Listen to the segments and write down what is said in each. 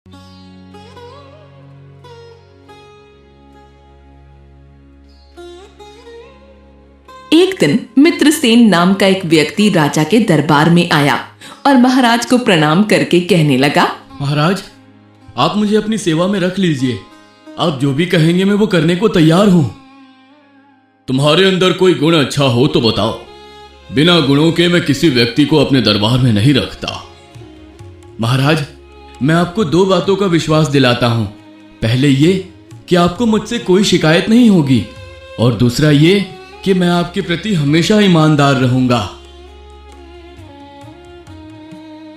एक दिन मित्रसेन नाम का एक व्यक्ति राजा के दरबार में आया और महाराज को प्रणाम करके कहने लगा, महाराज, आप मुझे अपनी सेवा में रख लीजिए। आप जो भी कहेंगे मैं वो करने को तैयार हूं। तुम्हारे अंदर कोई गुण अच्छा हो तो बताओ। बिना गुणों के मैं किसी व्यक्ति को अपने दरबार में नहीं रखता। महाराज, मैं आपको दो बातों का विश्वास दिलाता हूं। पहले ये कि आपको मुझसे कोई शिकायत नहीं होगी, और दूसरा ये कि मैं आपके प्रति हमेशा ईमानदार रहूंगा।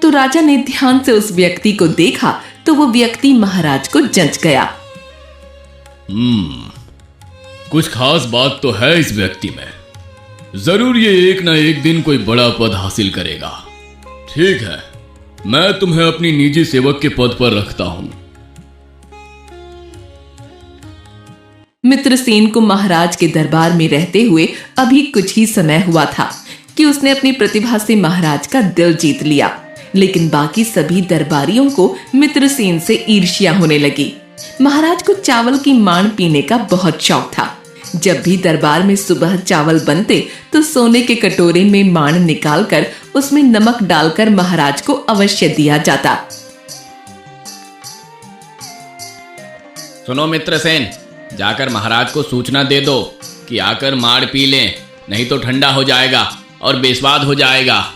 तो राजा ने ध्यान से उस व्यक्ति को देखा तो वो व्यक्ति महाराज को जंच गया। कुछ खास बात तो है इस व्यक्ति में। जरूर ये एक ना एक दिन कोई बड़ा पद हासिल करेगा। ठीक है, मैं तुम्हें अपनी निजी सेवक के पद पर रखता हूं। मित्रसेन को महाराज के दरबार में रहते हुए अभी कुछ ही समय हुआ था कि उसने अपनी प्रतिभा से महाराज का दिल जीत लिया, लेकिन बाकी सभी दरबारियों को मित्रसेन से ईर्ष्या होने लगी। महाराज को चावल की मांड पीने का बहुत शौक था। जब भी दरबार में सुबह चावल बनते तो सोने के कटोरे में मांड निकालकर उसमें नमक डालकर महाराज को अवश्य दिया जाता। सुनो मित्रसेन, जाकर महाराज को सूचना दे दो कि आकर माड़ पी लें, नहीं तो ठंडा हो जाएगा और बेस्वाद हो जाएगा।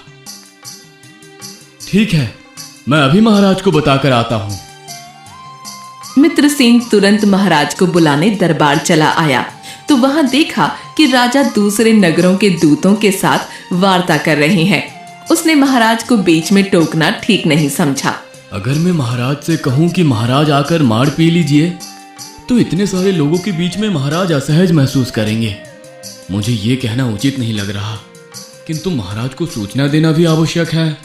ठीक है, मैं अभी महाराज को बताकर आता हूं। मित्रसेन तुरंत महाराज को बुलाने दरबार चला आया तो वहां देखा कि राजा दूसरे नगरों के दूतों के साथ वार्ता कर रहे हैं। उसने महाराज को बीच में टोकना ठीक नहीं समझा। अगर मैं महाराज से कहूं कि महाराज आकर माड़ पी लीजिए तो इतने सारे लोगों के बीच में महाराज असहज महसूस करेंगे। मुझे ये कहना उचित नहीं लग रहा, किंतु महाराज को सूचना देना भी आवश्यक है।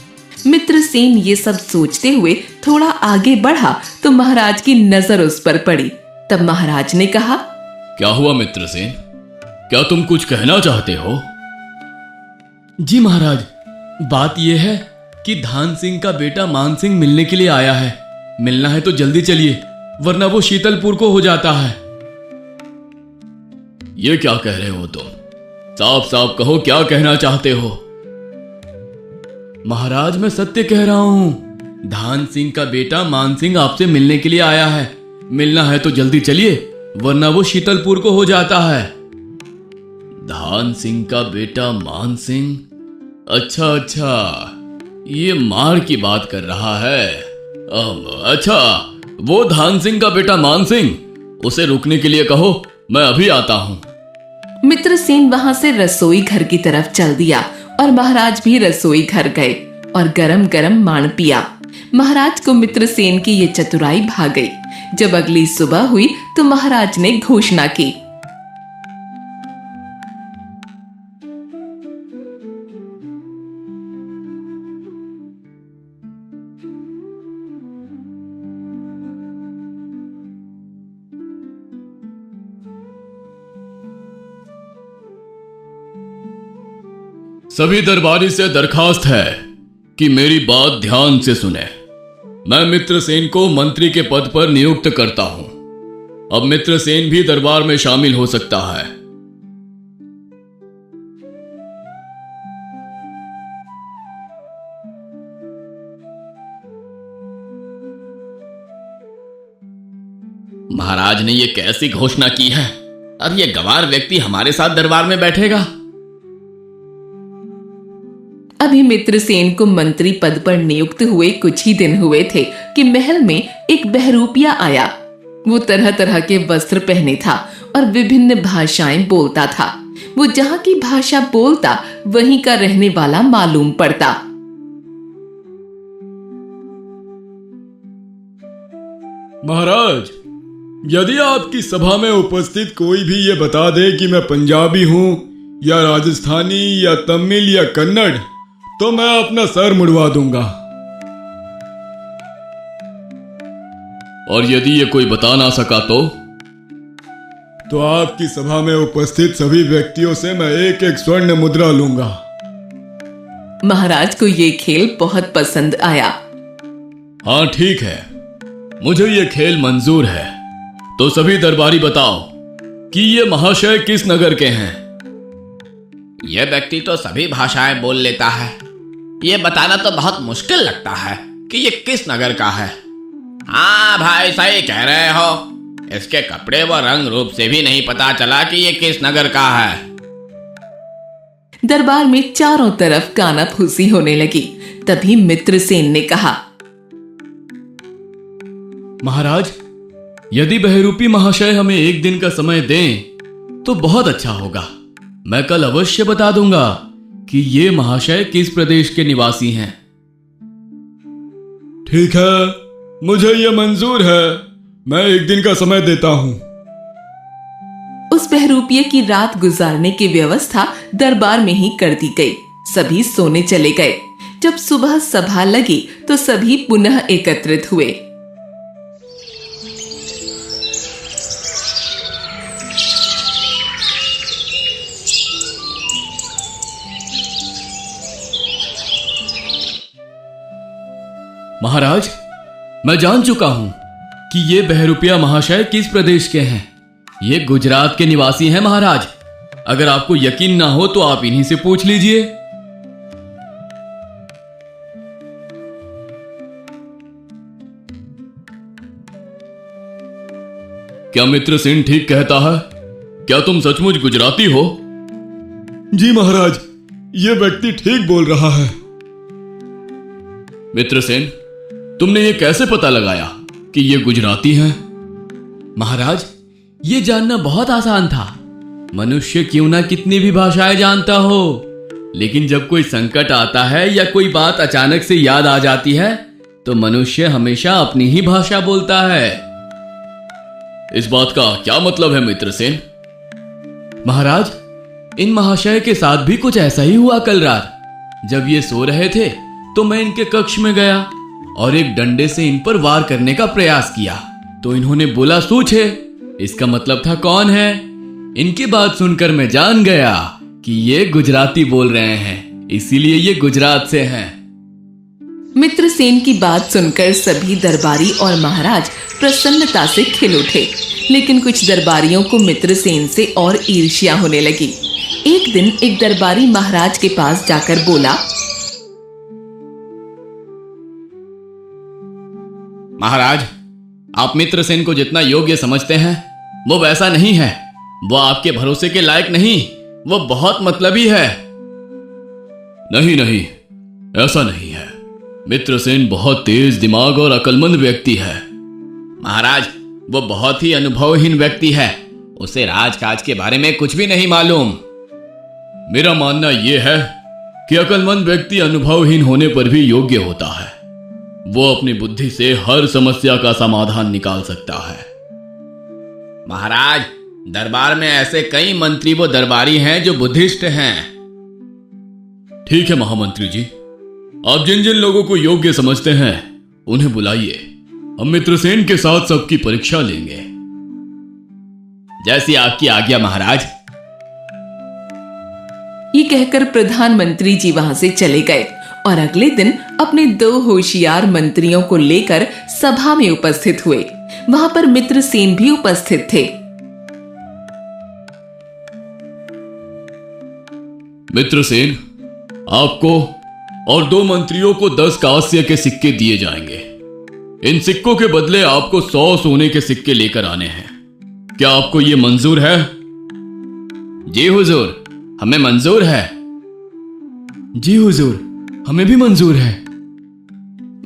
मित्रसेन ये सब सोचते हुए थोड़ा आगे बढ़ा तो महाराज की नजर उस पर पड़ी। तब महाराज ने कहा, क्या हुआ मित्रसेन, क्या तुम कुछ कहना चाहते हो? जी महाराज, बात यह है कि धान सिंह का बेटा मान सिंह मिलने के लिए आया है। मिलना है तो जल्दी चलिए, वरना वो शीतलपुर को हो जाता है। ये क्या कह रहे हो तुम? साफ साफ कहो, क्या कहना चाहते हो? महाराज, मैं सत्य कह रहा हूं। धान सिंह का बेटा मान सिंह आपसे मिलने के लिए आया है। मिलना है तो जल्दी चलिए, वरना वो शीतलपुर को हो जाता है। धान सिंह का बेटा मान सिंह? अच्छा, ये मार की बात कर रहा है। अच्छा, वो धान सिंह का बेटा मान सिंह, उसे रुकने के लिए कहो, मैं अभी आता हूं। मित्रसेन वहां से रसोई घर की तरफ चल दिया और महाराज भी रसोई घर गए और गरम गरम मांड पिया। महाराज को मित्रसेन की ये चतुराई भा गई। जब अगली सुबह हुई तो महाराज ने घोषणा की, सभी दरबारी से दरखास्त है कि मेरी बात ध्यान से सुने। मैं मित्रसेन को मंत्री के पद पर नियुक्त करता हूं। अब मित्रसेन भी दरबार में शामिल हो सकता है। महाराज ने ये कैसी घोषणा की है? अब ये गंवार व्यक्ति हमारे साथ दरबार में बैठेगा? अभी मित्रसेन को मंत्री पद पर नियुक्त हुए कुछ ही दिन हुए थे कि महल में एक बहरूपिया आया। वो तरह तरह के वस्त्र पहने था और विभिन्न भाषाएं बोलता था। वो जहां की भाषा बोलता वहीं का रहने वाला मालूम पड़ता। महाराज, यदि आपकी सभा में उपस्थित कोई भी ये बता दे कि मैं पंजाबी हूं या राजस्थानी या तमिल या कन्नड़, तो मैं अपना सर मुड़वा दूंगा। और यदि ये कोई बता ना सका तो आपकी सभा में उपस्थित सभी व्यक्तियों से मैं एक एक स्वर्ण मुद्रा लूंगा। महाराज को ये खेल बहुत पसंद आया। हाँ ठीक है, मुझे ये खेल मंजूर है। तो सभी दरबारी बताओ कि ये महाशय किस नगर के हैं। यह व्यक्ति तो सभी भाषाएं बोल लेता है, ये बताना तो बहुत मुश्किल लगता है कि ये किस नगर का है। हाँ भाई, सही कह रहे हो। इसके कपड़े व रंग रूप से भी नहीं पता चला कि ये किस नगर का है। दरबार में चारों तरफ कानाफूसी होने लगी। तभी मित्रसेन ने कहा, महाराज, यदि बहरूपी महाशय हमें एक दिन का समय दें तो बहुत अच्छा होगा। मैं कल अवश्य बता दूंगा कि ये महाशय किस प्रदेश के निवासी हैं। ठीक है, मुझे ये मंजूर है। मैं एक दिन का समय देता हूं। उस बहरूपिये की रात गुजारने की व्यवस्था दरबार में ही कर दी गई। सभी सोने चले गए। जब सुबह सभा लगी तो सभी पुनः एकत्रित हुए। महाराज, मैं जान चुका हूं कि ये बहरूपिया महाशय किस प्रदेश के हैं। ये गुजरात के निवासी हैं महाराज। अगर आपको यकीन ना हो तो आप इन्हीं से पूछ लीजिए। क्या मित्रसेन ठीक कहता है? क्या तुम सचमुच गुजराती हो? जी महाराज, ये व्यक्ति ठीक बोल रहा है। मित्रसेन, तुमने ये कैसे पता लगाया कि ये गुजराती हैं? महाराज, ये जानना बहुत आसान था। मनुष्य क्यों ना कितनी भी भाषाएं जानता हो, लेकिन जब कोई संकट आता है या कोई बात अचानक से याद आ जाती है तो मनुष्य हमेशा अपनी ही भाषा बोलता है। इस बात का क्या मतलब है मित्रसेन? महाराज, इन महाशय के साथ भी कुछ ऐसा ही हुआ कल रात। जब ये सो रहे थे तो मैं इनके कक्ष में गया और एक डंडे से इन पर वार करने का प्रयास किया तो इन्होंने बोला सूछ है। इसका मतलब था कौन है। इनकी बात सुनकर मैं जान गया कि ये गुजराती बोल रहे हैं, इसीलिए ये गुजरात से हैं। मित्रसेन की बात सुनकर सभी दरबारी और महाराज प्रसन्नता से खिल उठे। लेकिन कुछ दरबारियों को मित्रसेन से और ईर्ष्या होने लगी। एक दिन एक दरबारी महाराज के पास जाकर बोला, महाराज, आप मित्रसेन को जितना योग्य समझते हैं वो वैसा नहीं है। वो आपके भरोसे के लायक नहीं, वो बहुत मतलबी है। नहीं नहीं, ऐसा नहीं है। मित्रसेन बहुत तेज दिमाग और अक्लमंद व्यक्ति है। महाराज, वो बहुत ही अनुभवहीन व्यक्ति है। उसे राजकाज के बारे में कुछ भी नहीं मालूम। मेरा मानना यह है कि अक्लमंद व्यक्ति अनुभवहीन होने पर भी योग्य होता है। वो अपनी बुद्धि से हर समस्या का समाधान निकाल सकता है। महाराज, दरबार में ऐसे कई मंत्री व दरबारी हैं जो बुद्धिस्ट हैं। ठीक है महामंत्री जी, आप जिन जिन लोगों को योग्य समझते हैं उन्हें बुलाइए। हम मित्रसेन के साथ सबकी परीक्षा लेंगे। जैसी आपकी आज्ञा महाराज। ये कहकर प्रधानमंत्री जी वहां से चले गए और अगले दिन अपने 2 होशियार मंत्रियों को लेकर सभा में उपस्थित हुए। वहां पर मित्रसेन भी उपस्थित थे। मित्रसेन, आपको और 2 मंत्रियों को 10 कांस्य के सिक्के दिए जाएंगे। इन सिक्कों के बदले आपको 100 सोने के सिक्के लेकर आने हैं। क्या आपको ये मंजूर है? जी हुजूर, हमें मंजूर है। जी हुजूर, हमें भी मंजूर है।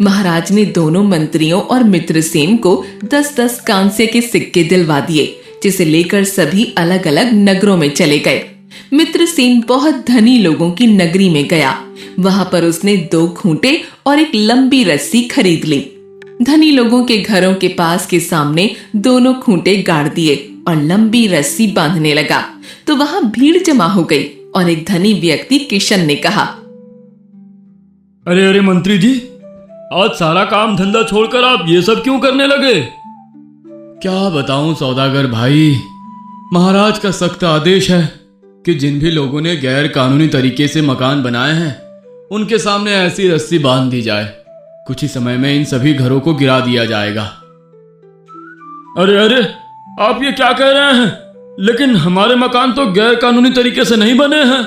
महाराज ने दोनों मंत्रियों और मित्रसेन को 10-10 कांस्य के सिक्के दिलवा दिए, जिसे लेकर सभी अलग अलग नगरों में चले गए। मित्रसेन बहुत धनी लोगों की नगरी में गया। वहां पर उसने 2 खूंटे और एक लंबी रस्सी खरीद ली। धनी लोगों के घरों के पास के सामने दोनों खूंटे गाड़ दिए और लंबी रस्सी बांधने लगा तो वहां भीड़ जमा हो गई और एक धनी व्यक्ति किशन ने कहा, अरे अरे मंत्री जी, आज सारा काम धंधा छोड़कर आप ये सब क्यों करने लगे? क्या बताऊं सौदागर भाई, महाराज का सख्त आदेश है कि जिन भी लोगों ने गैर कानूनी तरीके से मकान बनाए हैं उनके सामने ऐसी रस्सी बांध दी जाए। कुछ ही समय में इन सभी घरों को गिरा दिया जाएगा। अरे अरे, आप ये क्या कह रहे हैं? लेकिन हमारे मकान तो गैर कानूनी तरीके से नहीं बने हैं।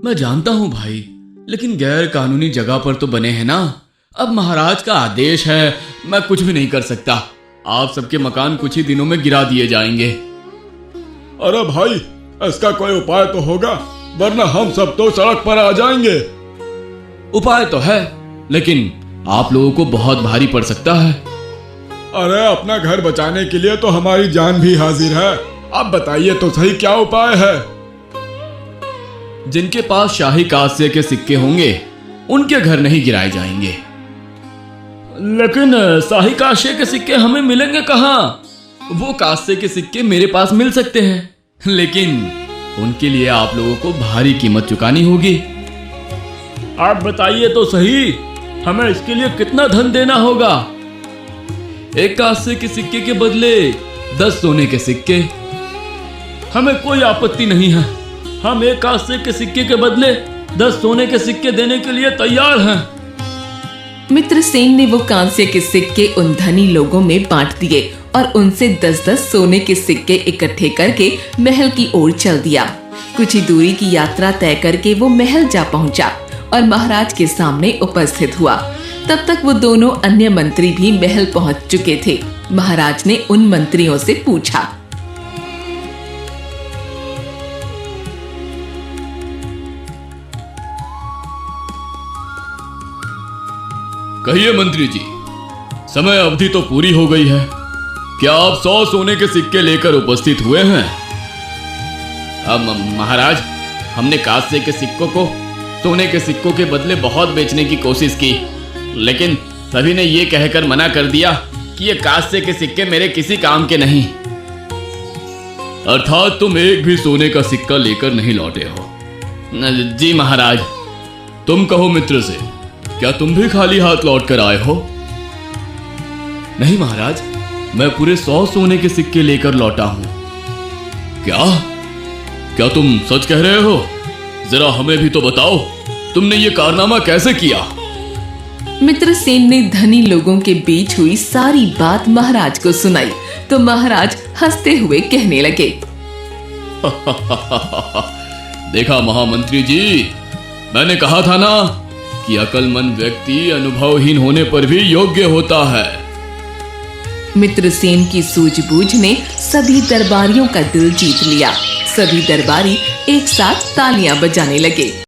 मैं जानता हूं भाई, लेकिन गैर कानूनी जगह पर तो बने हैं ना। अब महाराज का आदेश है, मैं कुछ भी नहीं कर सकता। आप सबके मकान कुछ ही दिनों में गिरा दिए जाएंगे। अरे भाई, इसका कोई उपाय तो होगा, वरना हम सब तो सड़क पर आ जाएंगे। उपाय तो है, लेकिन आप लोगों को बहुत भारी पड़ सकता है। अरे अपना घर बचाने के लिए तो हमारी जान भी हाजिर है। आप बताइए तो सही, क्या उपाय है? जिनके पास शाही कांस्य के सिक्के होंगे उनके घर नहीं गिराए जाएंगे। लेकिन शाही कांस्य के सिक्के हमें मिलेंगे कहाँ? वो कांस्य के सिक्के मेरे पास मिल सकते हैं, लेकिन उनके लिए आप लोगों को भारी कीमत चुकानी होगी। आप बताइए तो सही, हमें इसके लिए कितना धन देना होगा? एक कांस्य के सिक्के के बदले 10 सोने के सिक्के। हमें कोई आपत्ति नहीं है, हम एक कांस्य के सिक्के के बदले 10 सोने के सिक्के देने के लिए तैयार हैं। मित्रसेन ने वो कांस्य के सिक्के उन धनी लोगों में बांट दिए और उनसे 10-10 सोने के सिक्के इकट्ठे करके महल की ओर चल दिया। कुछ ही दूरी की यात्रा तय करके वो महल जा पहुंचा और महाराज के सामने उपस्थित हुआ। तब तक वो दोनों अन्य मंत्री भी महल पहुंच चुके थे। महाराज ने उन मंत्रियों से पूछा, कहिए मंत्री जी, समय अवधि तो पूरी हो गई है, क्या आप 100 सोने के सिक्के लेकर उपस्थित हुए हैं? अब महाराज, हमने कांस्य के सिक्कों को सोने के सिक्कों के बदले बहुत बेचने की कोशिश की, लेकिन सभी ने ये कहकर मना कर दिया कि ये कांस्य के सिक्के मेरे किसी काम के नहीं। अर्थात तुम एक भी सोने का सिक्का लेकर नहीं लौटे हो? जी महाराज। तुम कहो मित्र से, क्या तुम भी खाली हाथ लौट कर आए हो? नहीं महाराज, मैं पूरे 100 सोने के सिक्के लेकर लौटा हूं। क्या तुम सच कह रहे हो? जरा हमें भी तो बताओ, तुमने ये कारनामा कैसे किया? मित्रसेन ने धनी लोगों के बीच हुई सारी बात महाराज को सुनाई तो महाराज हंसते हुए कहने लगे, देखा महामंत्री जी, मैंने कहा था ना कि अक्लमंद व्यक्ति अनुभवहीन होने पर भी योग्य होता है। मित्रसेन की सूझबूझ ने सभी दरबारियों का दिल जीत लिया। सभी दरबारी एक साथ तालियां बजाने लगे।